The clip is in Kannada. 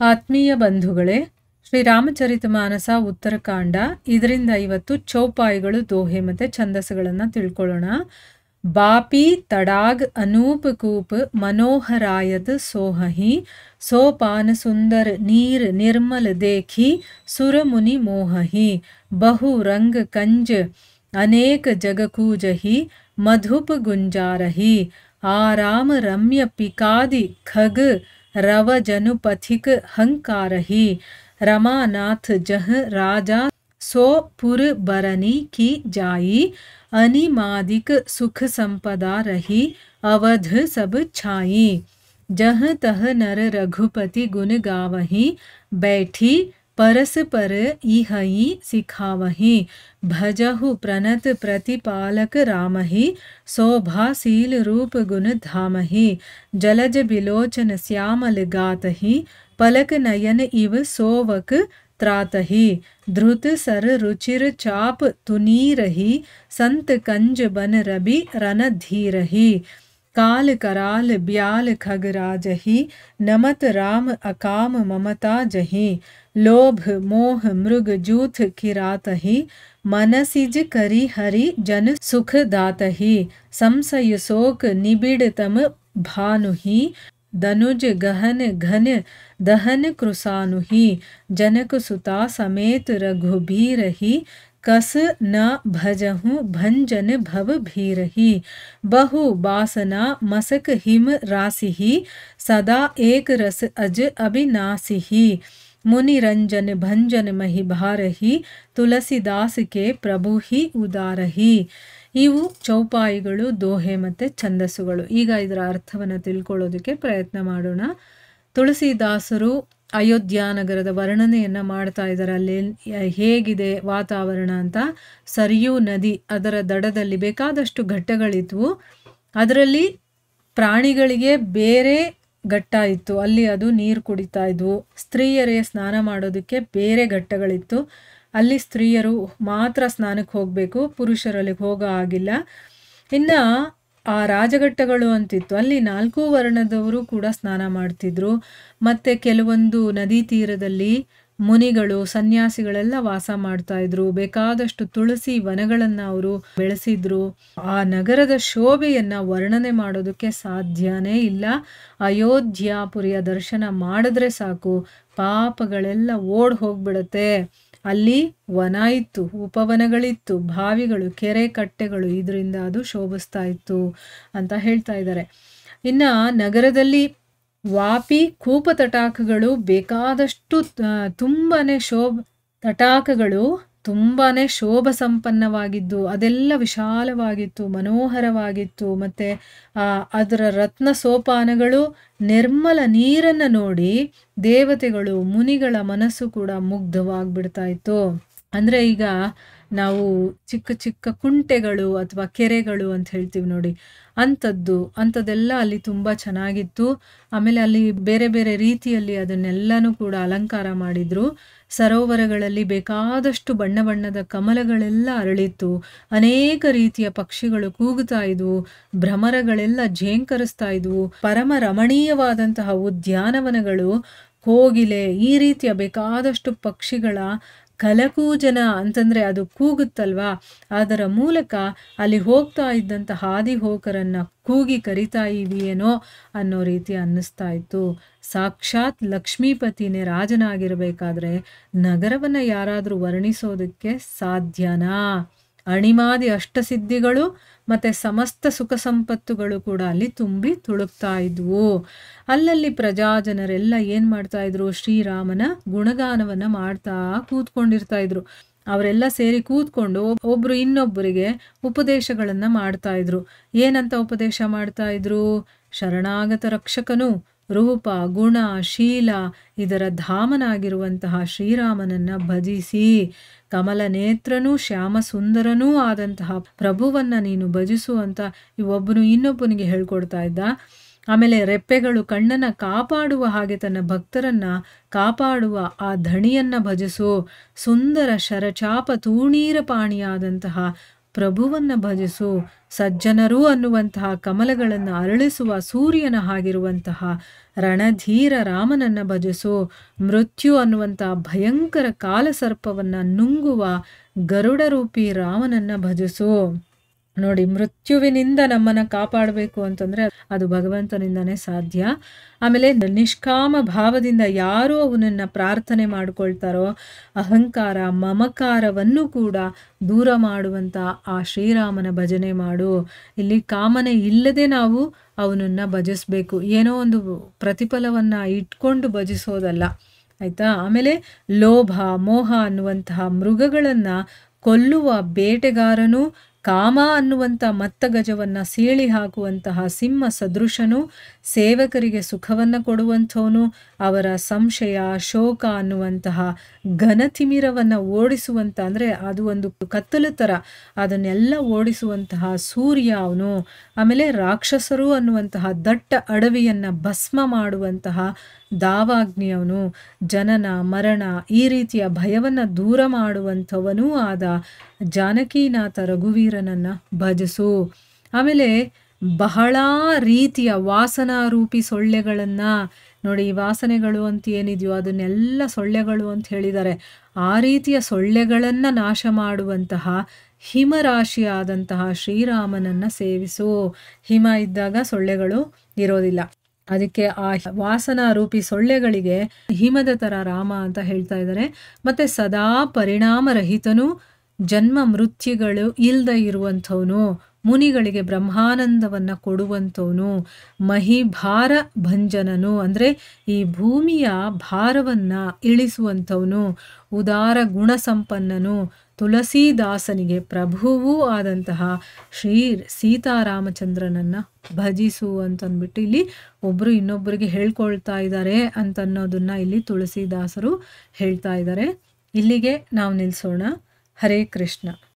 ಆತ್ಮೀಯ ಬಂಧುಗಳೇ, ಶ್ರೀರಾಮಚರಿತಮಾನಸ ಉತ್ತರಕಾಂಡ, ಇದರಿಂದ ಇವತ್ತು ಚೌಪಾಯಿಗಳು, ದೋಹೆ ಮತ್ತು ಛಂದಸ್ಸುಗಳನ್ನು ತಿಳ್ಕೊಳ್ಳೋಣ. ಬಾಪಿ ತಡಾಗ್ ಅನೂಪ್ ಕೂಪ್ ಮನೋಹರಾಯತ್ ಸೋಹಹಿ ಸೋಪಾನ ಸುಂದರ ನೀರ್ ನಿರ್ಮಲ देखी ಸುರ ಮುನಿ ಮೋಹಹಿ ಬಹು ರಂಗ ಕಂಜ ಅನೇಕ ಜಗಕೂಜಹಿ ಮಧುಪ ಗುಂಜಾರಹಿ ಆರಾಮ ರಮ್ಯ ಪಿಕಾದಿ ಖಗ್ रव जनु पथिक हंकारही रमानाथ जह राजा सो पुर बरनी की जाई अनिमादिक सुख संपदा रही अवध सब छाई जह तह नर रघुपति गुण गावही बैठी परस पर इहई सिखावही भजहु प्रणत प्रतिपालक रामहि शोभाशील रूप गुण धामहि जलज बिलोचन श्यामल गातहि पलक नयन इव सोवक त्रातहि धृत सर रुचिर चाप तुनीरहि संत कंज बन रबि रणधीरहि काल कराल ब्याल खगराजहि नमत राम अकाम ममता जहि लोभ मोह मृग जूथ किरातहि मनसिज करी हरि जन सुख दातहि संशय शोक निबिड़ तम भानुहि धनुज गहन घन दहन कृसानुहि जनक सुता समेत रघुबीरहि कस न भजहु भंजन भव भीरहि बहु बासना मसक हिम रासिहि सदा एक रस अज अविनासिहि मुनि रंजन भंजन महि भारहि ತುಳಸಿದಾಸ ಕೆ ಪ್ರಭು ಹಿ ಉದಾರಹಿ. ಇವು ಚೌಪಾಯಿಗಳು, ದೋಹೆ ಮತ್ತು ಛಂದಸ್ಸುಗಳು. ಈಗ ಇದರ ಅರ್ಥವನ್ನು ತಿಳ್ಕೊಳ್ಳೋದಕ್ಕೆ ಪ್ರಯತ್ನ ಮಾಡೋಣ. ತುಳಸಿದಾಸರು ಅಯೋಧ್ಯ ನಗರದ ವರ್ಣನೆಯನ್ನು ಮಾಡ್ತಾ ಇದ್ದಾರೆ. ಅಲ್ಲಿ ಹೇಗಿದೆ ವಾತಾವರಣ ಅಂತ. ಸರಿಯೂ ನದಿ, ಅದರ ದಡದಲ್ಲಿ ಬೇಕಾದಷ್ಟು ಘಟ್ಟಗಳಿದ್ವು. ಅದರಲ್ಲಿ ಪ್ರಾಣಿಗಳಿಗೆ ಬೇರೆ ಘಟ್ಟ ಇತ್ತು, ಅಲ್ಲಿ ಅದು ನೀರು ಕುಡಿತಾ ಇದ್ವು. ಸ್ತ್ರೀಯರೇ ಸ್ನಾನ ಮಾಡೋದಕ್ಕೆ ಬೇರೆ ಘಟ್ಟಗಳಿತ್ತು, ಅಲ್ಲಿ ಸ್ತ್ರೀಯರು ಮಾತ್ರ ಸ್ನಾನಕ್ಕೆ ಹೋಗಬೇಕು, ಪುರುಷರಲ್ಲಿ ಹೋಗೋ ಆಗಿಲ್ಲ. ಇನ್ನು ಆ ರಾಜಘಟ್ಟಗಳು ಅಂತಿತ್ತು, ಅಲ್ಲಿ 4 ವರ್ಣದವರು ಕೂಡ ಸ್ನಾನ ಮಾಡ್ತಿದ್ರು. ಮತ್ತು ಕೆಲವೊಂದು ನದಿ ತೀರದಲ್ಲಿ ಮುನಿಗಳು, ಸನ್ಯಾಸಿಗಳೆಲ್ಲ ವಾಸ ಮಾಡ್ತಾ ಇದ್ರು. ಬೇಕಾದಷ್ಟು ತುಳಸಿ ವನಗಳನ್ನು ಅವರು ಬೆಳೆಸಿದ್ರು. ಆ ನಗರದ ಶೋಭೆಯನ್ನು ವರ್ಣನೆ ಮಾಡೋದಕ್ಕೆ ಸಾಧ್ಯನೇ ಇಲ್ಲ. ಅಯೋಧ್ಯಾಪುರಿಯ ದರ್ಶನ ಮಾಡಿದ್ರೆ ಸಾಕು, ಪಾಪಗಳೆಲ್ಲ ಓಡ್ ಹೋಗ್ಬಿಡುತ್ತೆ. ಅಲ್ಲಿ ವನ ಇತ್ತು, ಉಪವನಗಳಿತ್ತು, ಬಾವಿಗಳು, ಕೆರೆ ಕಟ್ಟೆಗಳು, ಇದರಿಂದ ಅದು ಶೋಭಿಸ್ತಾ ಇತ್ತು ಅಂತ ಹೇಳ್ತಾ ಇದ್ದಾರೆ. ಇನ್ನು ನಗರದಲ್ಲಿ ವಾಪಿ ಕೂಪ ತಟಾಕಗಳು ಬೇಕಾದಷ್ಟು ತಟಾಕಗಳು ತುಂಬಾನೇ ಶೋಭ ಸಂಪನ್ನವಾಗಿದ್ದು, ಅದೆಲ್ಲ ವಿಶಾಲವಾಗಿತ್ತು, ಮನೋಹರವಾಗಿತ್ತು. ಮತ್ತು ಅದರ ರತ್ನ ಸೋಪಾನಗಳು, ನಿರ್ಮಲ ನೀರನ್ನು ನೋಡಿ ದೇವತೆಗಳು, ಮುನಿಗಳ ಮನಸ್ಸು ಕೂಡ ಮುಗ್ಧವಾಗಿಬಿಡ್ತಾ ಇತ್ತು. ಅಂದರೆ ಈಗ ನಾವು ಚಿಕ್ಕ ಚಿಕ್ಕ ಕುಂಟೆಗಳು ಅಥವಾ ಕೆರೆಗಳು ಅಂತ ಹೇಳ್ತೀವಿ ನೋಡಿ, ಅಂಥದ್ದೆಲ್ಲ ಅಲ್ಲಿ ತುಂಬ ಚೆನ್ನಾಗಿತ್ತು. ಆಮೇಲೆ ಅಲ್ಲಿ ಬೇರೆ ಬೇರೆ ರೀತಿಯಲ್ಲಿ ಅದನ್ನೆಲ್ಲನೂ ಕೂಡ ಅಲಂಕಾರ ಮಾಡಿದ್ರು. ಸರೋವರಗಳಲ್ಲಿ ಬೇಕಾದಷ್ಟು ಬಣ್ಣ ಬಣ್ಣದ ಕಮಲಗಳೆಲ್ಲ ಅರಳಿತ್ತು. ಅನೇಕ ರೀತಿಯ ಪಕ್ಷಿಗಳು ಕೂಗುತ್ತಾ ಇದ್ವು, ಭ್ರಮರಗಳೆಲ್ಲ ಝೇಂಕರಿಸ್ತಾ ಇದ್ವು. ಪರಮ ರಮಣೀಯವಾದಂತಹ ಉದ್ಯಾನವನಗಳು, ಕೋಗಿಲೆ, ಈ ರೀತಿಯ ಬೇಕಾದಷ್ಟು ಪಕ್ಷಿಗಳ ಕಲಕೂಜನ ಅಂತಂದರೆ ಅದು ಕೂಗುತ್ತಲ್ವಾ, ಅದರ ಮೂಲಕ ಅಲ್ಲಿ ಹೋಗ್ತಾ ಇದ್ದಂಥ ಹಾದಿ ಹೋಕರನ್ನು ಕೂಗಿ ಕರಿತಾ ಇವಿಯೇನೋ ಅನ್ನೋ ರೀತಿ ಅನ್ನಿಸ್ತಾ ಇತ್ತು. ಸಾಕ್ಷಾತ್ ಲಕ್ಷ್ಮೀಪತಿನೇ ರಾಜನಾಗಿರಬೇಕಾದ್ರೆ ನಗರವನ್ನು ಯಾರಾದರೂ ವರ್ಣಿಸೋದಕ್ಕೆ ಸಾಧ್ಯನಾ? ಅಣಿಮಾದಿ ಅಷ್ಟಸಿದ್ಧಿಗಳು ಮತ್ತು ಸಮಸ್ತ ಸುಖ ಸಂಪತ್ತುಗಳು ಕೂಡ ಅಲ್ಲಿ ತುಂಬಿ ತುಳುಕ್ತಾ ಇದ್ವು. ಅಲ್ಲಲ್ಲಿ ಪ್ರಜಾಜನರೆಲ್ಲ ಏನು ಮಾಡ್ತಾ ಇದ್ರು? ಶ್ರೀರಾಮನ ಗುಣಗಾನವನ್ನು ಮಾಡ್ತಾ ಕೂತ್ಕೊಂಡಿರ್ತಾ ಇದ್ರು. ಅವರೆಲ್ಲ ಸೇರಿ ಕೂತ್ಕೊಂಡು ಒಬ್ಬರು ಇನ್ನೊಬ್ಬರಿಗೆ ಉಪದೇಶಗಳನ್ನು ಮಾಡ್ತಾ ಇದ್ರು. ಏನಂತ ಉಪದೇಶ ಮಾಡ್ತಾ ಇದ್ರು? ಶರಣಾಗತ ರಕ್ಷಕನು, ರೂಪ, ಗುಣ, ಶೀಲ ಇದರ ಧಾಮನಾಗಿರುವಂತಹ ಶ್ರೀರಾಮನನ್ನು ಭಜಿಸಿ, ಕಮಲ ನೇತ್ರನೂ ಶ್ಯಾಮ ಸುಂದರನೂ ಆದಂತಹ ಪ್ರಭುವನ್ನು ನೀನು ಭಜಿಸು ಅಂತ ಒಬ್ಬನು ಇನ್ನೊಬ್ಬನಿಗೆ ಹೇಳ್ಕೊಡ್ತಾ ಇದ್ದ. ಆಮೇಲೆ ರೆಪ್ಪೆಗಳು ಕಣ್ಣನ್ನು ಕಾಪಾಡುವ ಹಾಗೆ ತನ್ನ ಭಕ್ತರನ್ನು ಕಾಪಾಡುವ ಆ ಧಣಿಯನ್ನು ಭಜಿಸು. ಸುಂದರ ಶರಚಾಪ ತೂಣೀರ ಪಾಣಿಯಾದಂತಹ ಪ್ರಭುವನ್ನ ಭಜಿಸು. ಸಜ್ಜನರು ಅನ್ನುವಂತಹ ಕಮಲಗಳನ್ನು ಅರಳಿಸುವ ಸೂರ್ಯನ ಹಾಗಿರುವಂತಹ ರಣಧೀರ ರಾಮನನ್ನ ಭಜಿಸು. ಮೃತ್ಯು ಅನ್ನುವಂತಹ ಭಯಂಕರ ಕಾಲಸರ್ಪವನ್ನ ನುಂಗುವ ಗರುಡ ರೂಪಿ ರಾಮನನ್ನ ಭಜಿಸು. ನೋಡಿ, ಮೃತ್ಯುವಿನಿಂದ ನಮ್ಮನ್ನು ಕಾಪಾಡಬೇಕು ಅಂತಂದರೆ ಅದು ಭಗವಂತನಿಂದನೇ ಸಾಧ್ಯ. ಆಮೇಲೆ ನಿಷ್ಕಾಮ ಭಾವದಿಂದ ಯಾರು ಅವನನ್ನು ಪ್ರಾರ್ಥನೆ ಮಾಡಿಕೊಳ್ತಾರೋ ಅಹಂಕಾರ ಮಮಕಾರವನ್ನು ಕೂಡ ದೂರ ಮಾಡುವಂಥ ಆ ಶ್ರೀರಾಮನ ಭಜನೆ ಮಾಡು. ಇಲ್ಲಿ ಕಾಮನೆ ಇಲ್ಲದೆ ನಾವು ಅವನನ್ನು ಭಜಿಸ್ಬೇಕು, ಏನೋ ಒಂದು ಪ್ರತಿಫಲವನ್ನು ಇಟ್ಕೊಂಡು ಭಜಿಸೋದಲ್ಲ, ಆಯಿತಾ. ಆಮೇಲೆ ಲೋಭ ಮೋಹ ಅನ್ನುವಂತಹ ಮೃಗಗಳನ್ನು ಕೊಲ್ಲುವ ಬೇಟೆಗಾರನು, ಕಾಮ ಅನ್ನುವಂಥ ಮತ್ತಗಜವನ್ನು ಸೀಳಿ ಹಾಕುವಂತಹ ಸಿಂಹ ಸದೃಶನು, ಸೇವಕರಿಗೆ ಸುಖವನ್ನು ಕೊಡುವಂಥವನು, ಅವರ ಸಂಶಯ ಶೋಕ ಅನ್ನುವಂತಹ ಘನತಿಮಿರವನ್ನು ಓಡಿಸುವಂಥ, ಅಂದರೆ ಅದು ಒಂದು ಕತ್ತಲು ಥರ, ಅದನ್ನೆಲ್ಲ ಓಡಿಸುವಂತಹ ಸೂರ್ಯ ಅವನು. ಆಮೇಲೆ ರಾಕ್ಷಸರು ಅನ್ನುವಂತಹ ದಟ್ಟ ಅಡವಿಯನ್ನು ಭಸ್ಮ ಮಾಡುವಂತಹ ದಾವಾಗ್ನಿಯವನು, ಜನನ ಮರಣ ಈ ರೀತಿಯ ಭಯವನ್ನು ದೂರ ಮಾಡುವಂಥವನೂ ಆದ ಜಾನಕೀನಾಥ ರಘುವೀರನನ್ನು ಭಜಿಸು. ಆಮೇಲೆ ಬಹಳ ರೀತಿಯ ವಾಸನಾರೂಪಿ ಸೊಳ್ಳೆಗಳನ್ನು ನೋಡಿ, ಈ ವಾಸನೆಗಳು ಅಂತ ಏನಿದೆಯೋ ಅದನ್ನೆಲ್ಲ ಸೊಳ್ಳೆಗಳು ಅಂತ ಹೇಳಿದ್ದಾರೆ. ಆ ರೀತಿಯ ಸೊಳ್ಳೆಗಳನ್ನು ನಾಶ ಮಾಡುವಂತಹ ಹಿಮರಾಶಿಯಾದಂತಹ ಶ್ರೀರಾಮನನ್ನು ಸೇವಿಸು. ಹಿಮ ಇದ್ದಾಗ ಸೊಳ್ಳೆಗಳು ಇರೋದಿಲ್ಲ, ಅದಕ್ಕೆ ಆ ವಾಸನಾರೂಪಿ ಸೊಳ್ಳೆಗಳಿಗೆ ಹಿಮದ ಥರ ರಾಮ ಅಂತ ಹೇಳ್ತಾ ಇದ್ದಾರೆ. ಮತ್ತು ಸದಾ ಪರಿಣಾಮರಹಿತನು, ಜನ್ಮ ಮೃತ್ಯುಗಳು ಇಲ್ಲದೆ ಇರುವಂಥವನು, ಮುನಿಗಳಿಗೆ ಬ್ರಹ್ಮಾನಂದವನ್ನು ಕೊಡುವಂಥವನು, ಮಹಿಭಾರ ಭಂಜನನು, ಅಂದರೆ ಈ ಭೂಮಿಯ ಭಾರವನ್ನು ಇಳಿಸುವಂಥವನು, ಉದಾರ ಗುಣಸಂಪನ್ನನು, ತುಳಸೀದಾಸನಿಗೆ ಪ್ರಭುವೂ ಆದಂತಹ ಶ್ರೀ ಸೀತಾರಾಮಚಂದ್ರನನ್ನು ಭಜಿಸು ಅಂತಂದ್ಬಿಟ್ಟು ಇಲ್ಲಿ ಒಬ್ಬರು ಇನ್ನೊಬ್ಬರಿಗೆ ಹೇಳ್ಕೊಳ್ತಾ ಇದ್ದಾರೆ ಅಂತನ್ನೋದನ್ನು ಇಲ್ಲಿ ತುಳಸೀದಾಸರು ಹೇಳ್ತಾ ಇದ್ದಾರೆ. ಇಲ್ಲಿಗೆ ನಾವು ನಿಲ್ಲಿಸೋಣ. ಹರೇ ಕೃಷ್ಣ.